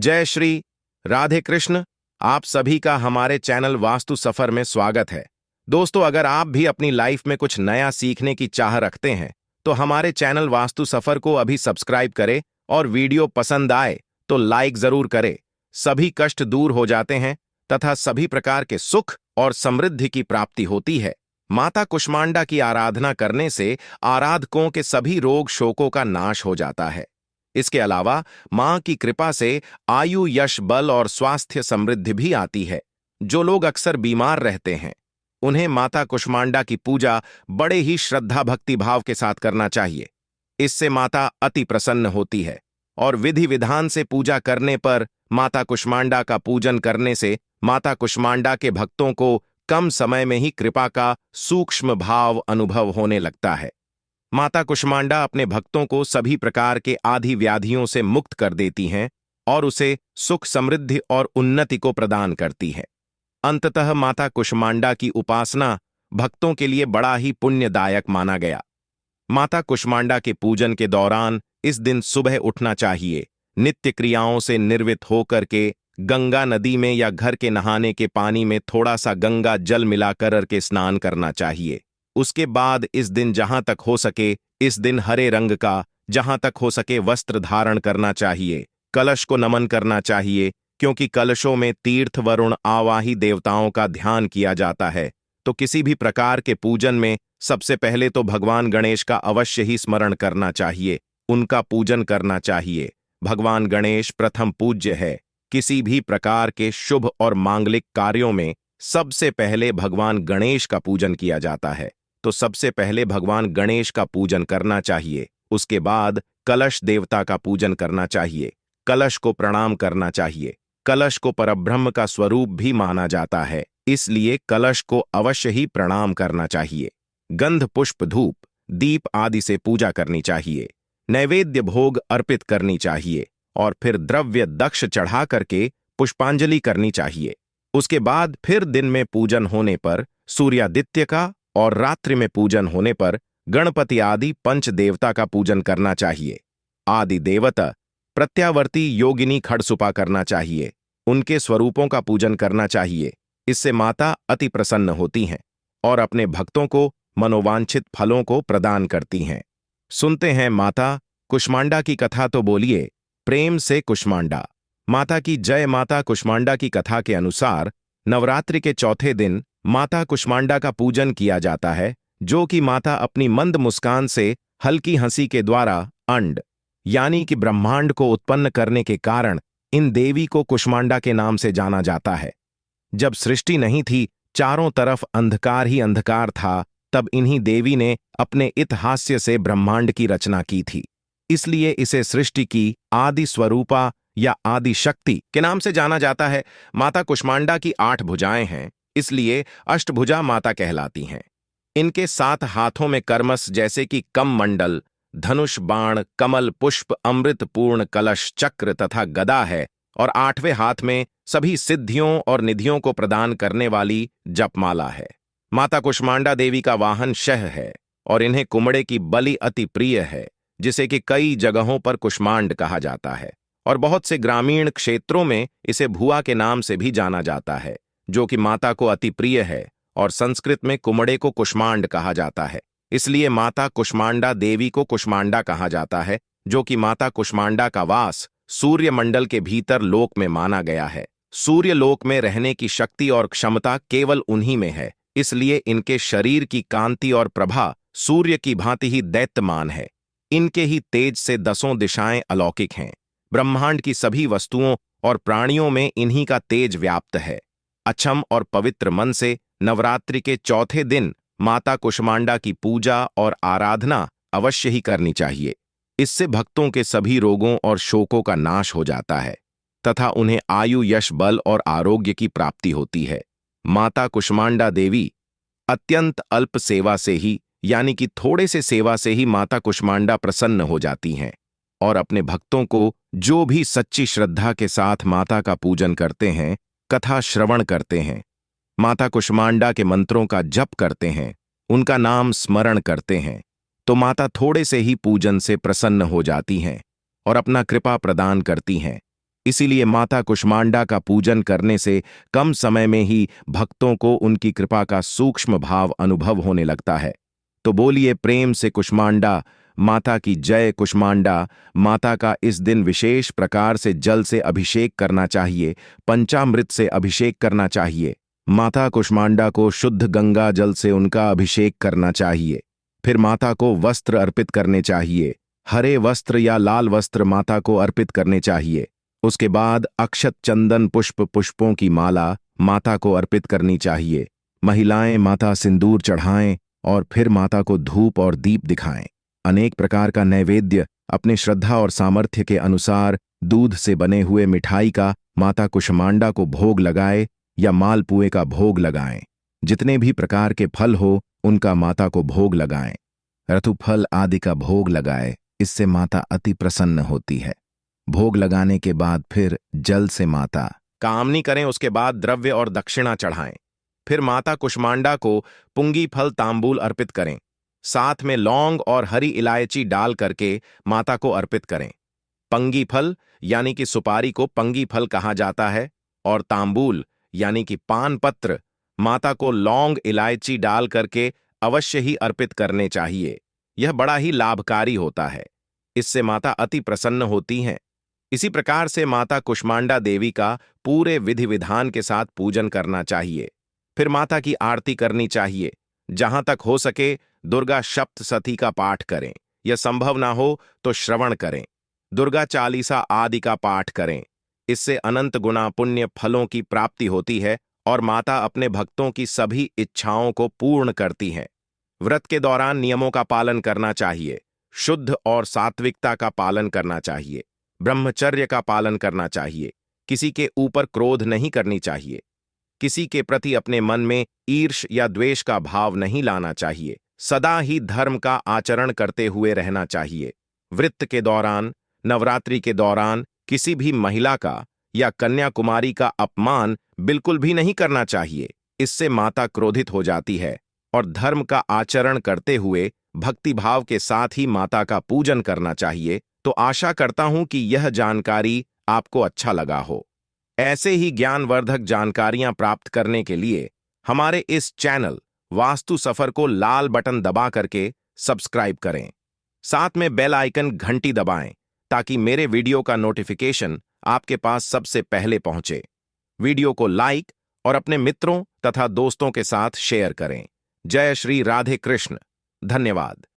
जय श्री राधे कृष्ण। आप सभी का हमारे चैनल वास्तु सफर में स्वागत है। दोस्तों, अगर आप भी अपनी लाइफ में कुछ नया सीखने की चाह रखते हैं तो हमारे चैनल वास्तु सफर को अभी सब्सक्राइब करें और वीडियो पसंद आए तो लाइक जरूर करें। सभी कष्ट दूर हो जाते हैं तथा सभी प्रकार के सुख और समृद्धि की प्राप्ति होती है। माता कुष्मांडा की आराधना करने से आराधकों के सभी रोग शोकों का नाश हो जाता है। इसके अलावा मां की कृपा से आयु, यश, बल और स्वास्थ्य समृद्धि भी आती है। जो लोग अक्सर बीमार रहते हैं उन्हें माता कुष्मांडा की पूजा बड़े ही श्रद्धा भक्ति भाव के साथ करना चाहिए। इससे माता अति प्रसन्न होती है और विधि विधान से पूजा करने पर माता कुष्मांडा का पूजन करने से माता कुष्मांडा के भक्तों को कम समय में ही कृपा का सूक्ष्म भाव अनुभव होने लगता है। माता कुष्मांडा अपने भक्तों को सभी प्रकार के आदि व्याधियों से मुक्त कर देती हैं और उसे सुख, समृद्धि और उन्नति को प्रदान करती है। अंततः माता कुष्मांडा की उपासना भक्तों के लिए बड़ा ही पुण्यदायक माना गया। माता कुष्मांडा के पूजन के दौरान इस दिन सुबह उठना चाहिए। नित्य क्रियाओं से निर्वृत्त होकर के गंगा नदी में या घर के नहाने के पानी में थोड़ा सा गंगा जल मिलाकर के स्नान करना चाहिए। उसके बाद इस दिन जहां तक हो सके इस दिन हरे रंग का, जहां तक हो सके वस्त्र धारण करना चाहिए। कलश को नमन करना चाहिए क्योंकि कलशों में तीर्थ, वरुण, आवाही देवताओं का ध्यान किया जाता है। तो किसी भी प्रकार के पूजन में सबसे पहले तो भगवान गणेश का अवश्य ही स्मरण करना चाहिए, उनका पूजन करना चाहिए। भगवान गणेश प्रथम पूज्य है। किसी भी प्रकार के शुभ और मांगलिक कार्यों में सबसे पहले भगवान गणेश का पूजन किया जाता है। तो सबसे पहले भगवान गणेश का पूजन करना चाहिए। उसके बाद कलश देवता का पूजन करना चाहिए। कलश को प्रणाम करना चाहिए। कलश को परब्रह्म का स्वरूप भी माना जाता है, इसलिए कलश को अवश्य ही प्रणाम करना चाहिए। गंध, पुष्प, धूप, दीप आदि से पूजा करनी चाहिए। नैवेद्य भोग अर्पित करनी चाहिए और फिर द्रव्य दक्ष चढ़ा करके पुष्पांजलि करनी चाहिए। उसके बाद फिर दिन में पूजन होने पर सूर्यादित्य का और रात्रि में पूजन होने पर गणपति आदि पंच देवता का पूजन करना चाहिए। आदि देवता, प्रत्यावर्ती, योगिनी, खड़सुपा करना चाहिए। उनके स्वरूपों का पूजन करना चाहिए। इससे माता अति प्रसन्न होती हैं और अपने भक्तों को मनोवांछित फलों को प्रदान करती हैं। सुनते हैं माता कुष्मांडा की कथा, तो बोलिए प्रेम से कुष्मांडा माता की जय। माता कुष्मांडा की कथा के अनुसार नवरात्रि के चौथे दिन माता कुष्मांडा का पूजन किया जाता है, जो कि माता अपनी मंद मुस्कान से हल्की हंसी के द्वारा अंड यानी कि ब्रह्मांड को उत्पन्न करने के कारण इन देवी को कुष्मांडा के नाम से जाना जाता है। जब सृष्टि नहीं थी, चारों तरफ अंधकार ही अंधकार था, तब इन्हीं देवी ने अपने इतहास्य से ब्रह्मांड की रचना की थी। इसलिए इसे सृष्टि की आदि स्वरूपा या आदि शक्ति के नाम से जाना जाता है। माता कुष्मांडा की 8 भुजाएं हैं, इसलिए अष्टभुजा माता कहलाती हैं। इनके 7 हाथों में कर्मस जैसे कि कमंडल, धनुष, बाण, कमल, पुष्प, अमृत पूर्ण कलश, चक्र तथा गदा है और 8वें हाथ में सभी सिद्धियों और निधियों को प्रदान करने वाली जपमाला है। माता कुष्मांडा देवी का वाहन शह है और इन्हें कुमड़े की बलि अति प्रिय है, जिसे कि कई जगहों पर कुष्मांड कहा जाता है और बहुत से ग्रामीण क्षेत्रों में इसे भुआ के नाम से भी जाना जाता है, जो कि माता को अति प्रिय है और संस्कृत में कुमड़े को कुष्मांड कहा जाता है। इसलिए माता कुष्मांडा देवी को कुष्मांडा कहा जाता है, जो कि माता कुष्मांडा का वास सूर्य मंडल के भीतर लोक में माना गया है। सूर्य लोक में रहने की शक्ति और क्षमता केवल उन्हीं में है, इसलिए इनके शरीर की कांति और प्रभा सूर्य की भांति ही दैत्यमान है। इनके ही तेज से 10 दिशाएं अलौकिक हैं। ब्रह्मांड की सभी वस्तुओं और प्राणियों में इन्हीं का तेज व्याप्त है। अक्षम और पवित्र मन से नवरात्रि के चौथे दिन माता कुष्मांडा की पूजा और आराधना अवश्य ही करनी चाहिए। इससे भक्तों के सभी रोगों और शोकों का नाश हो जाता है तथा उन्हें आयु, यश, बल और आरोग्य की प्राप्ति होती है। माता कुष्मांडा देवी अत्यंत अल्प सेवा से ही यानी कि थोड़े से सेवा से ही माता कुष्मांडा प्रसन्न हो जाती हैं और अपने भक्तों को जो भी सच्ची श्रद्धा के साथ माता का पूजन करते हैं, कथा श्रवण करते हैं, माता कुष्मांडा के मंत्रों का जप करते हैं, उनका नाम स्मरण करते हैं, तो माता थोड़े से ही पूजन से प्रसन्न हो जाती हैं और अपना कृपा प्रदान करती हैं। इसीलिए माता कुष्मांडा का पूजन करने से कम समय में ही भक्तों को उनकी कृपा का सूक्ष्म भाव अनुभव होने लगता है। तो बोलिए प्रेम से कुष्मांडा माता की जय। कुष्मांडा माता का इस दिन विशेष प्रकार से जल से अभिषेक करना चाहिए, पंचामृत से अभिषेक करना चाहिए। माता कुष्मांडा को शुद्ध गंगा जल से उनका अभिषेक करना चाहिए। फिर माता को वस्त्र अर्पित करने चाहिए। हरे वस्त्र या लाल वस्त्र माता को अर्पित करने चाहिए। उसके बाद अक्षत चंदन पुष्पों की माला माता को अर्पित करनी चाहिए। महिलाएं माता सिंदूर चढ़ाएं और फिर माता को धूप और दीप दिखाएं। अनेक प्रकार का नैवेद्य अपने श्रद्धा और सामर्थ्य के अनुसार दूध से बने हुए मिठाई का माता कुष्मांडा को भोग लगाए या मालपुए का भोग लगाएं। जितने भी प्रकार के फल हो उनका माता को भोग लगाएं। ऋतुफल आदि का भोग लगाए, इससे माता अति प्रसन्न होती है। भोग लगाने के बाद फिर जल से माता कामनी करें। उसके बाद द्रव्य और दक्षिणा चढ़ाएं। फिर माता कुष्मांडा को पुंगी फल तांबूल अर्पित करें। साथ में लौंग और हरी इलायची डाल करके माता को अर्पित करें। पंगी फल यानी कि सुपारी को पंगी फल कहा जाता है, और तांबूल यानी कि पान पत्र माता को लौंग इलायची डाल करके अवश्य ही अर्पित करने चाहिए। यह बड़ा ही लाभकारी होता है। इससे माता अति प्रसन्न होती हैं। इसी प्रकार से माता कुष्मांडा देवी का पूरे विधि विधान के साथ पूजन करना चाहिए। फिर माता की आरती करनी चाहिए। जहां तक हो सके दुर्गा सप्तशती का पाठ करें, यह संभव ना हो तो श्रवण करें। दुर्गा चालीसा आदि का पाठ करें। इससे अनंत गुना पुण्य फलों की प्राप्ति होती है और माता अपने भक्तों की सभी इच्छाओं को पूर्ण करती हैं। व्रत के दौरान नियमों का पालन करना चाहिए। शुद्ध और सात्विकता का पालन करना चाहिए। ब्रह्मचर्य का पालन करना चाहिए। किसी के ऊपर क्रोध नहीं करनी चाहिए। किसी के प्रति अपने मन में ईर्ष्या या द्वेष का भाव नहीं लाना चाहिए। सदा ही धर्म का आचरण करते हुए रहना चाहिए। व्रत के दौरान, नवरात्रि के दौरान किसी भी महिला का या कन्या कुमारी का अपमान बिल्कुल भी नहीं करना चाहिए। इससे माता क्रोधित हो जाती है। और धर्म का आचरण करते हुए भक्ति भाव के साथ ही माता का पूजन करना चाहिए। तो आशा करता हूं कि यह जानकारी आपको अच्छा लगा हो। ऐसे ही ज्ञानवर्धक जानकारियां प्राप्त करने के लिए हमारे इस चैनल वास्तु सफर को लाल बटन दबा करके सब्सक्राइब करें। साथ में बेल आइकन घंटी दबाएं ताकि मेरे वीडियो का नोटिफिकेशन आपके पास सबसे पहले पहुंचे। वीडियो को लाइक और अपने मित्रों तथा दोस्तों के साथ शेयर करें। जय श्री राधे कृष्ण। धन्यवाद।